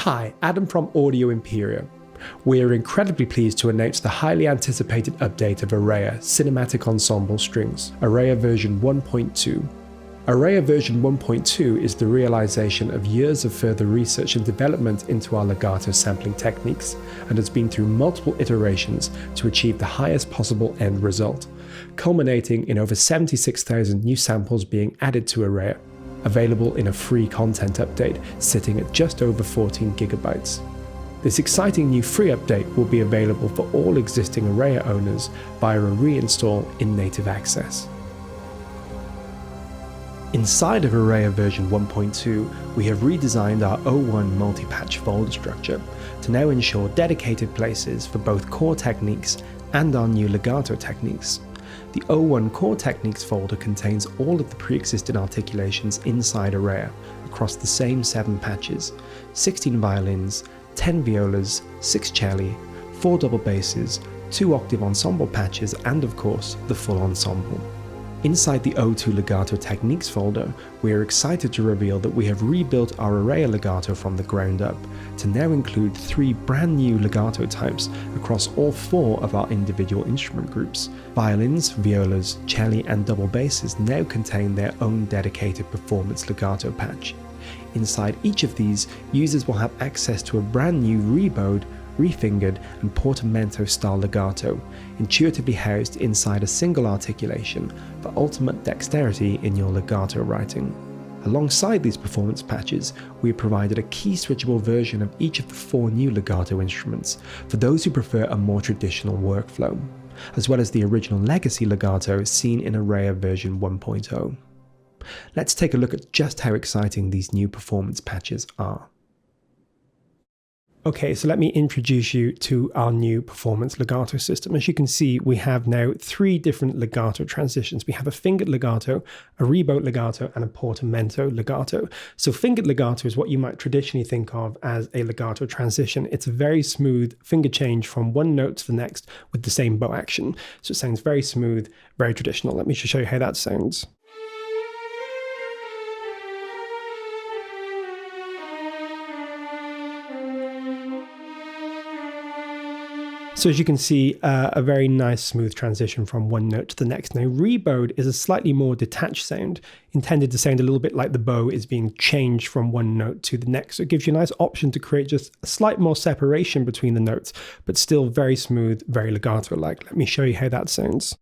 Hi, Adam from Audio Imperia. We are incredibly pleased to announce the highly anticipated update of Areia Cinematic Ensemble Strings, Areia version 1.2. Areia version 1.2 is the realization of years of further research and development into our legato sampling techniques, and has been through multiple iterations to achieve the highest possible end result, culminating in over 76,000 new samples being added to Areia, available in a free content update sitting at just over 14 gigabytes. This exciting new free update will be available for all existing Areia owners via a reinstall in native access. Inside of Areia version 1.2, we have redesigned our O1 multi-patch folder structure to now ensure dedicated places for both core techniques and our new legato techniques. The O1 core techniques folder contains all of the pre-existing articulations inside Areia across the same 7 patches, 16 violins, 10 violas, 6 celli, 4 double basses, 2 octave ensemble patches, and of course the full ensemble. Inside the O2 Legato Techniques folder, we are excited to reveal that we have rebuilt our Areia legato from the ground up to now include 3 brand new legato types across all 4 of our individual instrument groups. Violins, violas, celli and double basses now contain their own dedicated performance legato patch. Inside each of these, users will have access to a brand new rebowed, refingered and portamento style legato, intuitively housed inside a single articulation for ultimate dexterity in your legato writing. Alongside these performance patches, we have provided a key switchable version of each of the 4 new legato instruments for those who prefer a more traditional workflow, as well as the original legacy legato seen in Areia version 1.0. Let's take a look at just how exciting these new performance patches are. Okay, so let me introduce you to our new performance legato system. As you can see, we have now 3 different legato transitions. We have a fingered legato, a rebowed legato, and a portamento legato. So fingered legato is what you might traditionally think of as a legato transition. It's a very smooth finger change from one note to the next with the same bow action. So it sounds very smooth, very traditional. Let me just show you how that sounds. So as you can see, a very nice smooth transition from one note to the next. Now rebowed is a slightly more detached sound, intended to sound a little bit like the bow is being changed from one note to the next. So it gives you a nice option to create just a slight more separation between the notes, but still very smooth, very legato-like. Let me show you how that sounds.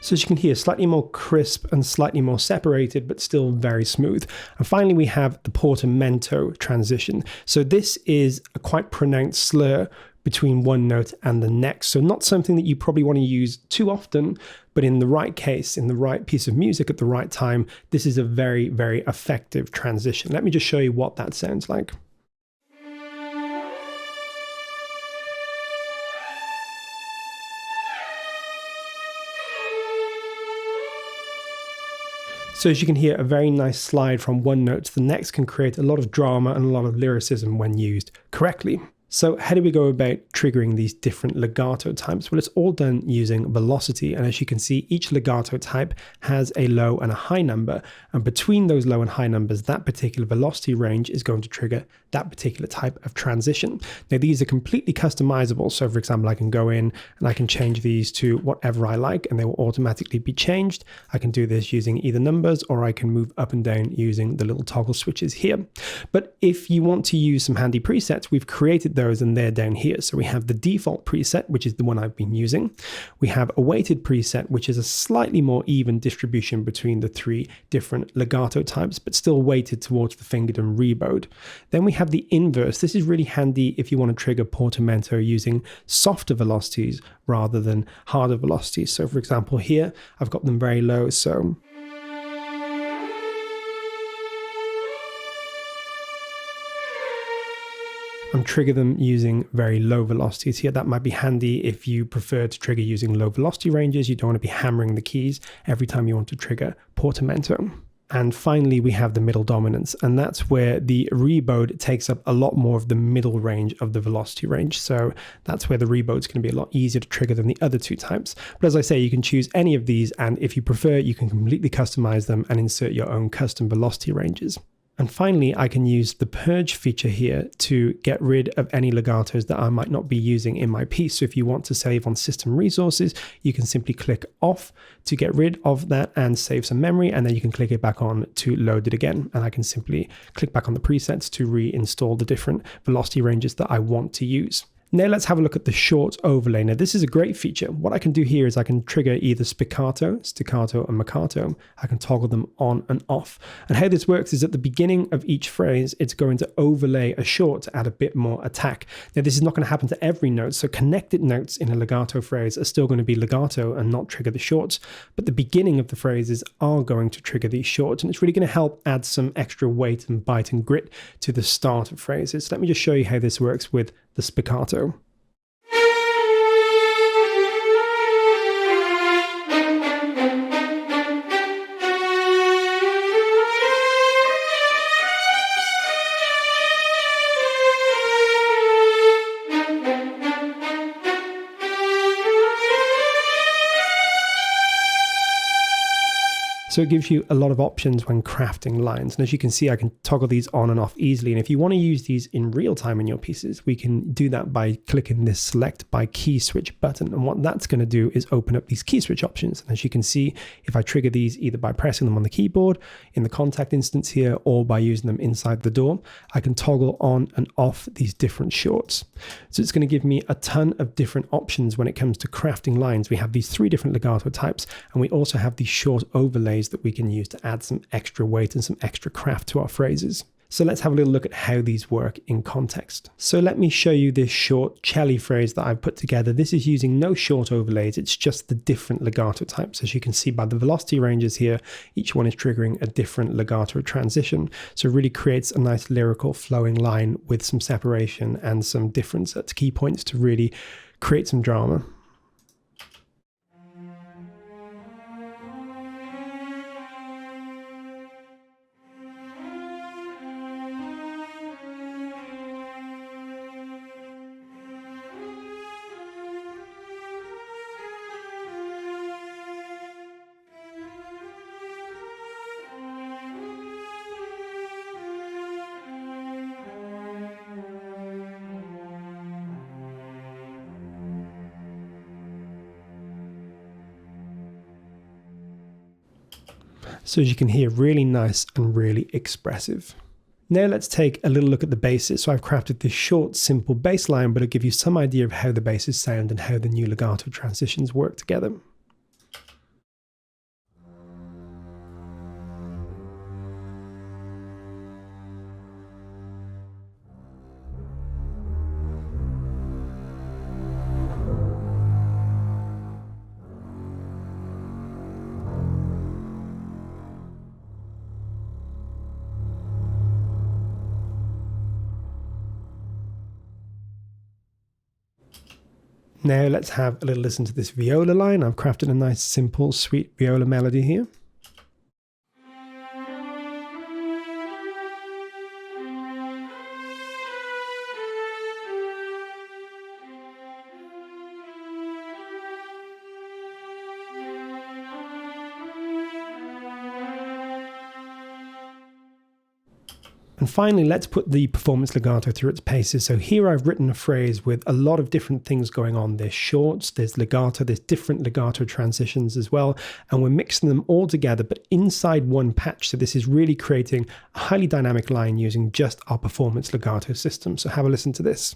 So as you can hear, slightly more crisp and slightly more separated, but still very smooth. And finally, we have the portamento transition. So this is a quite pronounced slur between one note and the next. So not something that you probably want to use too often, but in the right case, in the right piece of music at the right time, this is a very, very effective transition. Let me just show you what that sounds like. So as you can hear, a very nice slide from one note to the next can create a lot of drama and a lot of lyricism when used correctly. So how do we go about triggering these different legato types? Well, it's all done using velocity. And as you can see, each legato type has a low and a high number. And between those low and high numbers, that particular velocity range is going to trigger that particular type of transition. Now, these are completely customizable. So for example, I can go in and I can change these to whatever I like, and they will automatically be changed. I can do this using either numbers, or I can move up and down using the little toggle switches here. But if you want to use some handy presets, we've created those and they're down here. So we have the default preset, which is the one I've been using. We have a weighted preset, which is a slightly more even distribution between the 3 different legato types, but still weighted towards the fingered and rebowed. Then we have the inverse. This is really handy if you want to trigger portamento using softer velocities rather than harder velocities. So for example, here I've got them very low. So I'm trigger them using very low velocities here. That might be handy if you prefer to trigger using low velocity ranges. You don't want to be hammering the keys every time you want to trigger portamento. And finally, we have the middle dominance, and that's where the rebode takes up a lot more of the middle range of the velocity range. So that's where the rebode is going to be a lot easier to trigger than the other two types. But as I say, you can choose any of these, and if you prefer, you can completely customize them and insert your own custom velocity ranges. And finally, I can use the purge feature here to get rid of any legatos that I might not be using in my piece. So if you want to save on system resources, you can simply click off to get rid of that and save some memory, and then you can click it back on to load it again. And I can simply click back on the presets to reinstall the different velocity ranges that I want to use. Now let's have a look at the short overlay. Now this is a great feature. What I can do here is I can trigger either spiccato, staccato, and marcato. I can toggle them on and off. And how this works is at the beginning of each phrase, it's going to overlay a short to add a bit more attack. Now this is not going to happen to every note, so connected notes in a legato phrase are still going to be legato and not trigger the shorts, but the beginning of the phrases are going to trigger these shorts, and it's really going to help add some extra weight and bite and grit to the start of phrases. Let me just show you how this works with the spiccato. So it gives you a lot of options when crafting lines. And as you can see, I can toggle these on and off easily. And if you want to use these in real time in your pieces, we can do that by clicking this select by key switch button. And what that's going to do is open up these key switch options. And as you can see, if I trigger these either by pressing them on the keyboard in the Kontakt instance here, or by using them inside the DAW, I can toggle on and off these different shorts. So it's going to give me a ton of different options when it comes to crafting lines. We have these 3 different legato types, and we also have these short overlays that we can use to add some extra weight and some extra craft to our phrases. So let's have a little look at how these work in context. So let me show you this short cello phrase that I've put together. This is using no short overlays, it's just the different legato types. As you can see by the velocity ranges here, each one is triggering a different legato transition. So it really creates a nice lyrical flowing line with some separation and some difference at key points to really create some drama. So as you can hear, really nice and really expressive. Now let's take a little look at the basses. So I've crafted this short, simple bass line, but it'll give you some idea of how the basses sound and how the new legato transitions work together. Now let's have a little listen to this viola line. I've crafted a nice, simple, sweet viola melody here. And finally, let's put the performance legato through its paces. So here I've written a phrase with a lot of different things going on. There's shorts, there's legato, there's different legato transitions as well. And we're mixing them all together, but inside one patch. So this is really creating a highly dynamic line using just our performance legato system. So have a listen to this.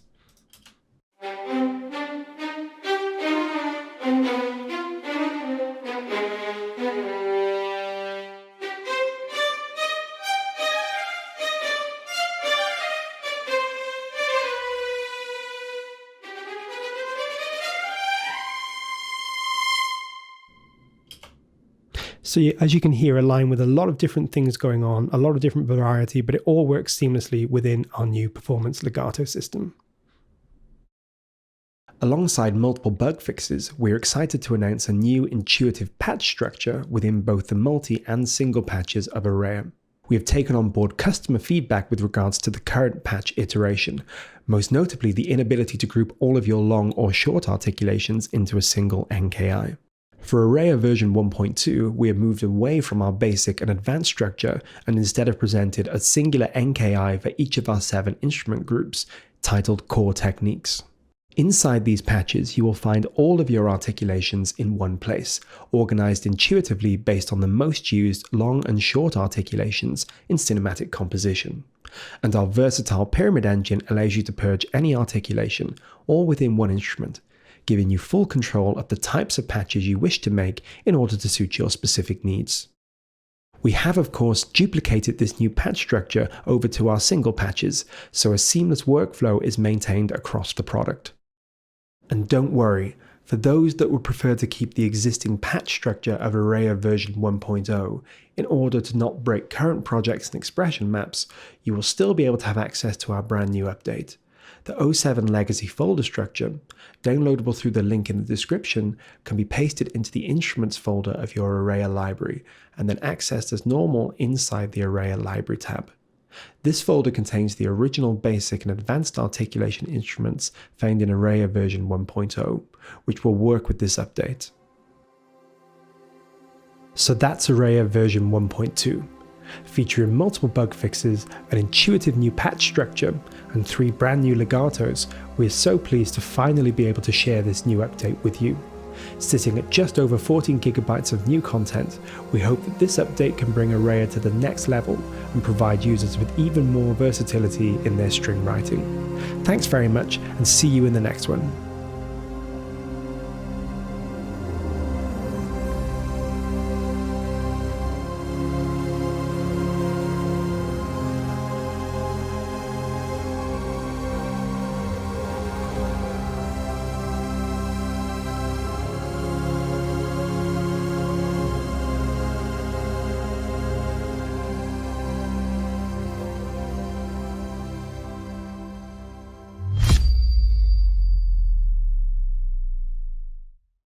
So as you can hear, a line with a lot of different things going on, a lot of different variety, but it all works seamlessly within our new performance legato system. Alongside multiple bug fixes, we're excited to announce a new intuitive patch structure within both the multi and single patches of Areia. We have taken on board customer feedback with regards to the current patch iteration, most notably the inability to group all of your long or short articulations into a single NKI. For Areia version 1.2, we have moved away from our basic and advanced structure and instead have presented a singular NKI for each of our 7 instrument groups, titled Core Techniques. Inside these patches, you will find all of your articulations in one place, organized intuitively based on the most used long and short articulations in cinematic composition. And our versatile pyramid engine allows you to purge any articulation, all within one instrument, giving you full control of the types of patches you wish to make in order to suit your specific needs. We have, of course, duplicated this new patch structure over to our single patches, so a seamless workflow is maintained across the product. And don't worry, for those that would prefer to keep the existing patch structure of Areia version 1.0 in order to not break current projects and expression maps, you will still be able to have access to our brand new update. The 07 legacy folder structure, downloadable through the link in the description, can be pasted into the Instruments folder of your Areia library and then accessed as normal inside the Areia library tab. This folder contains the original basic and advanced articulation instruments found in Areia version 1.0, which will work with this update. So that's Areia version 1.2. Featuring multiple bug fixes, an intuitive new patch structure, and 3 brand new legatos, we're so pleased to finally be able to share this new update with you. Sitting at just over 14 GB of new content, we hope that this update can bring Areia to the next level and provide users with even more versatility in their string writing. Thanks very much and see you in the next one.